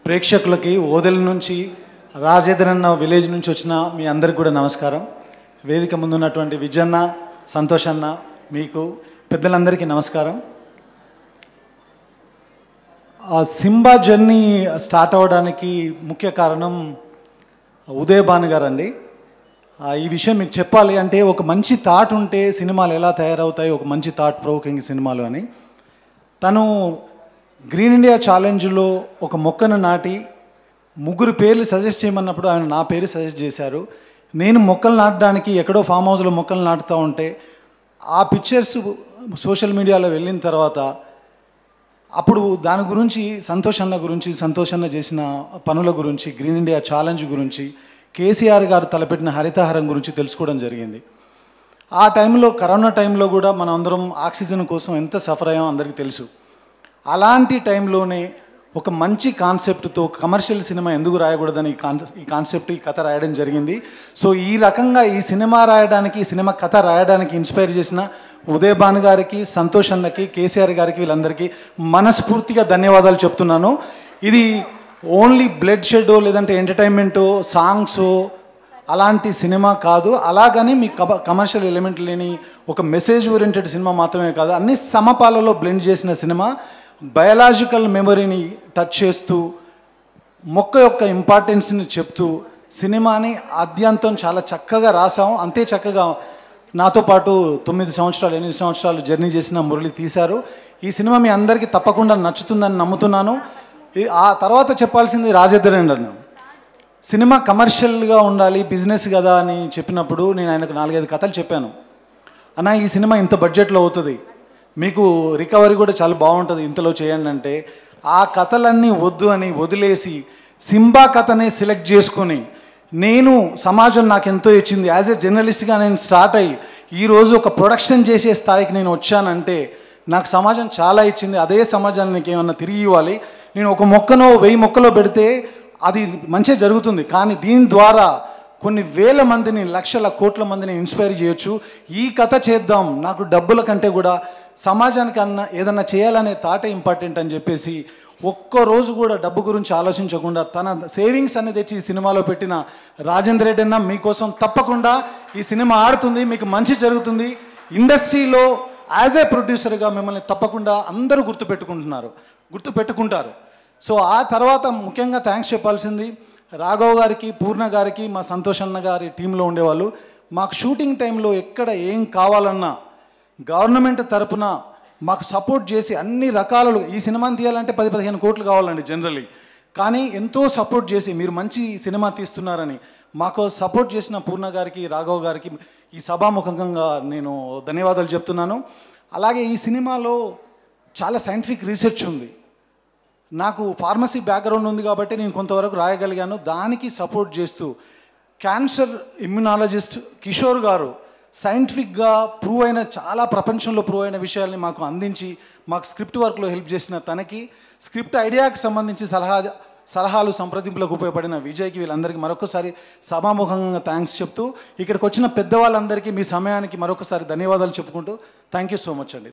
ప్రేక్షకులకి ఓదెల నుంచి రాజేంద్రన్న విలేజ్ నుంచి వచ్చిన మీ అందరికి కూడా నమస్కారం. వేదిక ముందున్నటువంటి విజయన్న, సంతోష్ అన్న, మీకు పెద్దలందరికీ నమస్కారం. సింబా జర్నీ స్టార్ట్ అవ్వడానికి ముఖ్య కారణం ఉదయ్ భాను గారు అండి. ఈ విషయం మీకు చెప్పాలి అంటే, ఒక మంచి థాట్ ఉంటే సినిమాలు ఎలా తయారవుతాయి, ఒక మంచి థాట్ ప్రొవోకింగ్ సినిమాలు అని. తను గ్రీన్ ఇండియా ఛాలెంజ్లో ఒక మొక్కను నాటి 3 పేర్లు సజెస్ట్ చేయమన్నప్పుడు ఆయన నా పేరు సజెస్ట్ చేశారు. నేను మొక్కలు నాటడానికి ఎక్కడో ఫామ్ హౌస్లో మొక్కలు నాటుతూ ఉంటే ఆ పిక్చర్స్ సోషల్ మీడియాలో వెళ్ళిన తర్వాత అప్పుడు దాని గురించి సంతోష్ అన్న చేసిన పనుల గురించి, గ్రీన్ ఇండియా ఛాలెంజ్ గురించి, కేసీఆర్ గారు తలపెట్టిన హరితహారం గురించి తెలుసుకోవడం జరిగింది. ఆ టైంలో, కరోనా టైంలో కూడా మనం అందరం ఆక్సిజన్ కోసం ఎంత సఫర్ అయ్యామో అందరికీ తెలుసు. అలాంటి టైంలోనే ఒక మంచి కాన్సెప్ట్తో కమర్షియల్ సినిమా ఎందుకు రాయకూడదని ఈ కాన్సెప్ట్, ఈ కథ రాయడం జరిగింది. సో ఈ రకంగా ఈ సినిమా రాయడానికి, ఈ సినిమా కథ రాయడానికి ఇన్స్పైర్ చేసిన ఉదయ్ భాను గారికి, సంతోష్ అన్నకి, కేసీఆర్ గారికి, వీళ్ళందరికీ మనస్ఫూర్తిగా ధన్యవాదాలు చెప్తున్నాను. ఇది ఓన్లీ బ్లడ్ షెడ్ లేదంటే ఎంటర్టైన్మెంటో, సాంగ్సో అలాంటి సినిమా కాదు. అలాగని మీ కమర్షియల్ ఎలిమెంట్ లేని ఒక మెసేజ్ ఓరియంటెడ్ సినిమా మాత్రమే కాదు, అన్ని సమపాలలో బ్లెండ్ చేసిన సినిమా. బయలాజికల్ మెమరీని టచ్ చేస్తూ, మొక్క యొక్క ఇంపార్టెన్స్ని చెప్తూ సినిమాని ఆద్యంతం చాలా చక్కగా రాసాం. అంతే చక్కగా నాతో పాటు 8 సంవత్సరాలు జర్నీ చేసిన మురళి తీశారు. ఈ సినిమా మీ అందరికీ తప్పకుండా నచ్చుతుందని నమ్ముతున్నాను. ఆ తర్వాత చెప్పాల్సింది రాజేంద్రన్. సినిమా కమర్షియల్గా ఉండాలి, బిజినెస్ కదా అని చెప్పినప్పుడు నేను ఆయనకు 4-5 కథలు చెప్పాను. అన్న, ఈ సినిమా ఇంత బడ్జెట్లో అవుతుంది, మీకు రికవరీ కూడా చాలా బాగుంటుంది, ఇంతలో చేయండి అంటే ఆ కథలన్నీ వద్దు అని వదిలేసి సింబా కథనే సెలెక్ట్ చేసుకొని, నేను సమాజం నాకు ఎంతో ఇచ్చింది, యాజ్ ఏ జర్నలిస్ట్గా నేను స్టార్ట్ అయ్యి ఈరోజు ఒక ప్రొడక్షన్ చేసే స్థాయికి నేను వచ్చానంటే నాకు సమాజం చాలా ఇచ్చింది. అదే సమాజాన్ని నాకు ఏమన్నా తిరిగి ఇవ్వాలి. నేను ఒక మొక్కనో 1000 మొక్కలో పెడితే అది మంచిగా జరుగుతుంది, కానీ దీని ద్వారా కొన్ని వేల మందిని, లక్షల కోట్ల మందిని ఇన్స్పైర్ చేయొచ్చు. ఈ కథ చేద్దాం, నాకు డబ్బుల కంటే కూడా సమాజానికి ఏదన్నా చేయాలనే థాటే ఇంపార్టెంట్ అని చెప్పేసి ఒక్కరోజు కూడా డబ్బు గురించి ఆలోచించకుండా తన సేవింగ్స్ అన్ని తెచ్చి ఈ సినిమాలో పెట్టిన రాజేంద్ర రెడ్డి అన్న, మీకోసం తప్పకుండా ఈ సినిమా ఆడుతుంది, మీకు మంచి జరుగుతుంది. ఇండస్ట్రీలో యాజ్ ఏ ప్రొడ్యూసర్గా మిమ్మల్ని తప్పకుండా అందరూ గుర్తుపెట్టుకుంటారు. సో ఆ తర్వాత ముఖ్యంగా థ్యాంక్స్ చెప్పాల్సింది రాఘవ్ గారికి, పూర్ణ గారికి, మా సంతోష్ అన్న గారి టీంలో ఉండేవాళ్ళు. మాకు షూటింగ్ టైంలో ఎక్కడ ఏం కావాలన్నా గవర్నమెంట్ తరపున మాకు సపోర్ట్ చేసి అన్ని రకాలు, ఈ సినిమాని తీయాలంటే 10-15 కోట్లు కావాలండి జనరల్లీ, కానీ ఎంతో సపోర్ట్ చేసి మీరు మంచి సినిమా తీస్తున్నారని మాకు సపోర్ట్ చేసిన పూర్ణ గారికి, రాఘవ్ గారికి ఈ సభాముఖంగా నేను ధన్యవాదాలు చెప్తున్నాను. అలాగే ఈ సినిమాలో చాలా సైంటిఫిక్ రీసెర్చ్ ఉంది. నాకు ఫార్మసీ బ్యాక్గ్రౌండ్ ఉంది కాబట్టి నేను కొంతవరకు రాయగలిగాను. దానికి సపోర్ట్ చేస్తూ క్యాన్సర్ ఇమ్యునాలజిస్ట్ కిషోర్ గారు సైంటిఫిక్గా ప్రూవ్ అయిన, చాలా ప్రపంచంలో ప్రూవ్ అయిన విషయాల్ని మాకు అందించి మాకు స్క్రిప్ట్ వర్క్లో హెల్ప్ చేసిన తనకి, స్క్రిప్ట్ ఐడియాకి సంబంధించి సలహాలు సంప్రదింపులకు ఉపయోగపడిన విజయ్కి, వీళ్ళందరికీ మరొకసారి సభాముఖంగా థ్యాంక్స్ చెప్తూ, ఇక్కడికి వచ్చిన పెద్దవాళ్ళందరికీ మీ సమయానికి మరొకసారి ధన్యవాదాలు చెప్పుకుంటూ థ్యాంక్ యూ సో మచ్ అండి.